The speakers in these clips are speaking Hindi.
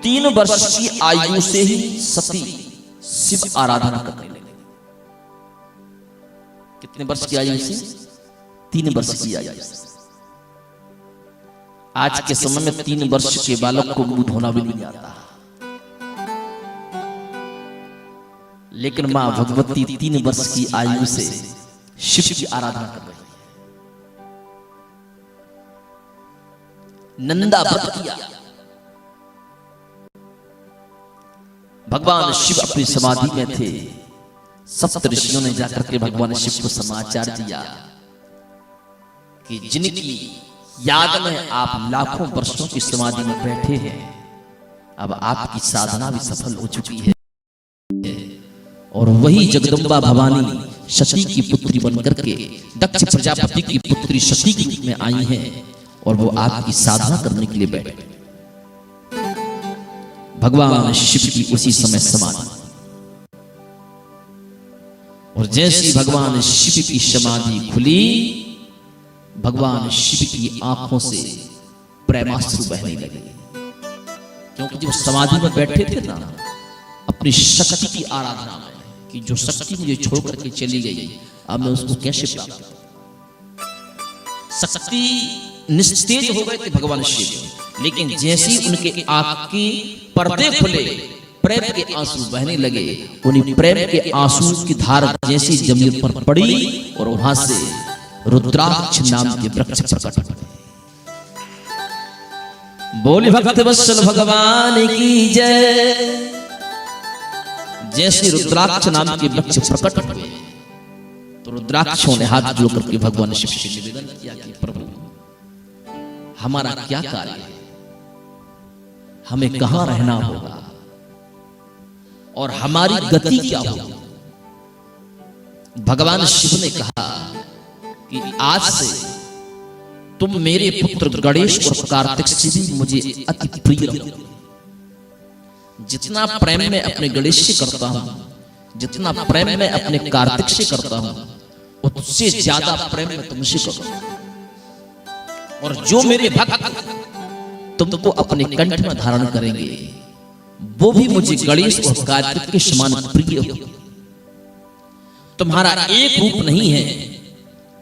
3 वर्ष की आयु से ही सती शिव आराधना करने लगे। कितने वर्ष की आयु से? 3 वर्ष की आयु से। आज के समय में 3 वर्ष के बालक को मुंह धोना भी नहीं आता, लेकिन मां भगवती 3 वर्ष की आयु से शिव की आराधना कर रही है। नंदा व्रत किया। भगवान शिव अपनी समाधि में थे। सप्त ऋषियों ने जाकर के भगवान शिव को समाचार दिया कि जिनकी याद में आप लाखों वर्षों की समाधि में बैठे हैं, अब आपकी साधना भी सफल हो चुकी है और वही जगदम्बा भवानी सती की पुत्री बनकर के दक्ष प्रजापति की पुत्री सती के रूप में आई हैं और वो आपकी साधना करने के लिए बैठे। भगवान शिव की उसी समय समाधि, और जैसे भगवान शिव की समाधि खुली, भगवान शिव की आंखों से प्रेमाश्रु बहने लगे, क्योंकि जब समाधि में बैठे थे ना, अपनी शक्ति की आराधना में, कि जो शक्ति मुझे छोड़ करके चली गई, अब मैं उसको कैसे प्राप्त करूं। शक्ति निस्तेज हो गए थे भगवान शिव, लेकिन जैसे ही उनके आंख की पर्दे खुले, प्रेम के आंसू बहने लगे। उन्हीं प्रेम के आंसू की धार जैसी जमीन पर पड़ी और वहां से रुद्राक्ष नाम के वृक्ष प्रकट हुए। बोले भक्त वत्सल भगवान की जय। जैसे रुद्राक्ष नाम के वृक्ष प्रकट हुए तो रुद्राक्षों ने हाथ जोड़ करके भगवान शिव से निवेदन किया कि प्रभु, हमारा क्या कार्य है, हमें कहां रहना होगा और हमारी गति क्या होगी। भगवान शिव ने कहा कि आज से तुम मेरे पुत्र गणेश और कार्तिक से भी मुझे अति प्रिय रहो। जितना प्रेम मैं अपने गणेश से करता हूं, जितना प्रेम मैं अपने कार्तिक से करता हूं, उससे ज्यादा प्रेम मैं तुमसे करूंगा। और जो मेरे भक्त तुमको अपने कंठ में धारण करेंगे, वो भी मुझे गणेश और कार्तिक के समान प्रिय हो। तुम्हारा एक रूप नहीं है,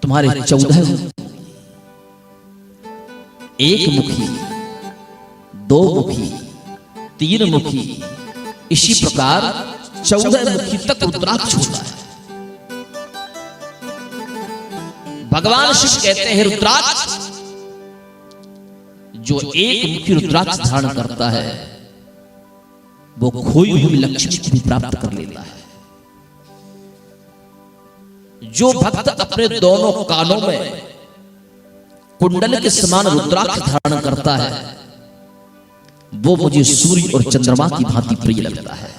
तुम्हारे 14 रूप, एक मुखी, 2 मुखी, 3 मुखी, इसी प्रकार 14 मुखी तक रुद्राक्ष होता है। भगवान शिव कहते हैं रुद्राक्ष, जो एक मुखी रुद्राक्ष धारण करता है वो खोई हुई लक्ष्मी को भी प्राप्त कर लेता है। जो भक्त अपने दोनों कानों में कुंडल के समान रुद्राक्ष धारण करता है, वो मुझे सूर्य और चंद्रमा की भांति प्रिय लगता है।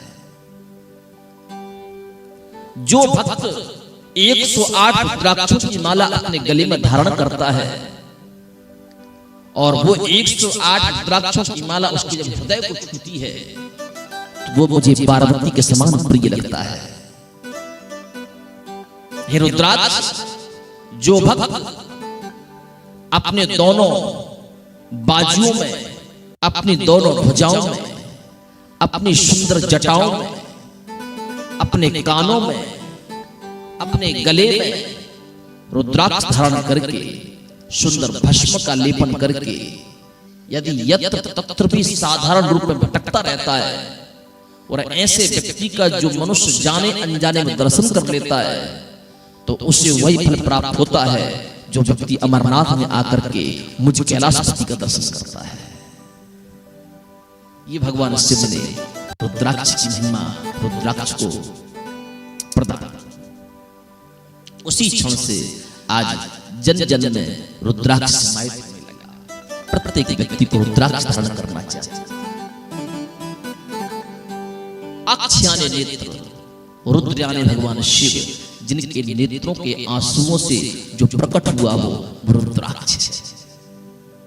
जो भक्त 108 रुद्राक्षों की माला अपने गले में धारण करता है और वो 108 रुद्राक्षों की माला उसके जब हृदय को छूती है, तो वो मुझे पार्वती के समान प्रिय लगता है। हे रुद्राक्ष, जो भक्त अपने दोनों बाजुओं में, अपनी दोनों भुजाओं में, अपनी सुंदर जटाओं में, अपने कानों में, अपने गले में रुद्राक्ष धारण करके, सुंदर भस्म का लेपन करके, यदि यत्र तत्र भी साधारण रूप में भटकता रहता है, और ऐसे व्यक्ति का जो मनुष्य जाने अनजाने में दर्शन कर लेता है, तो उसे वही फल प्राप्त होता है जो व्यक्ति अमरनाथ में आकर के मुझ कैलाशपति का दर्शन करता है। ये भगवान शिव ने रुद्राक्ष की महिमा, रुद्राक्ष को प्रदान। उसी क्षण से आज जन जन में रुद्राक्ष समाहित होने लगा। प्रत्येक व्यक्ति को रुद्राक्ष धारण करना चाहिए। अक्षयाने नेत्र, रुद्राने भगवान शिव, जिनके नेत्रों के आंसुओं से जो प्रकट हुआ वो